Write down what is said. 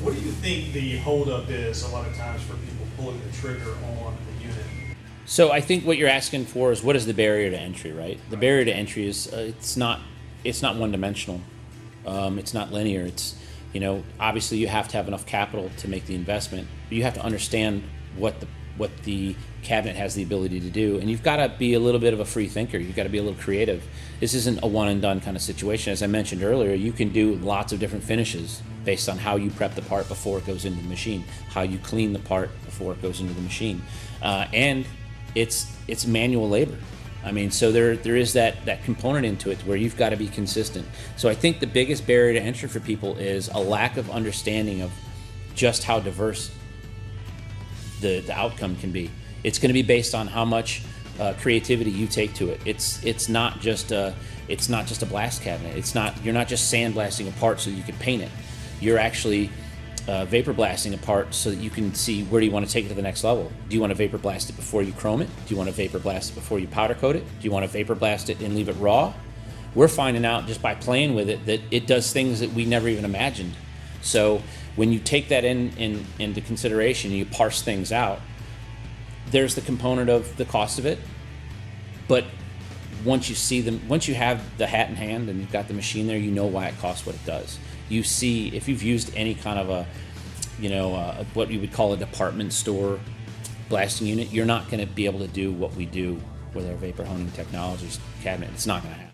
What do you think the holdup is a lot of times for people pulling the trigger on the unit? So I think what you're asking for is what is the barrier to entry, right? The barrier to entry is it's not one dimensional. It's not linear. It's obviously you have to have enough capital to make the investment, but you have to understand what the cabinet has the ability to do, and you've got to be a little bit of a free thinker. You've got to be a little creative. This isn't a one and done kind of situation. As I mentioned earlier, you can do lots of different finishes based on how you prep the part before it goes into the machine, how you clean the part before it goes into the machine, and it's manual labor. I mean, so there is that component into it where you've got to be consistent. So I think the biggest barrier to entry for people is a lack of understanding of just how diverse the outcome can be. It's going to be based on how much creativity you take to it. It's not just a blast cabinet. You're not just sandblasting a part so you can paint it. You're actually vapor blasting a part so that you can see where do you want to take it to the next level. Do you want to vapor blast it before you chrome it? Do you want to vapor blast it before you powder coat it? Do you want to vapor blast it and leave it raw? We're finding out just by playing with it that it does things that we never even imagined. So when you take that into consideration and you parse things out, there's the component of the cost of it, but once you have the hat in hand and you've got the machine there, you know why it costs what it does. You see, if you've used any kind of what you would call a department store blasting unit, you're not going to be able to do what we do with our vapor honing technologies cabinet. It's not going to happen.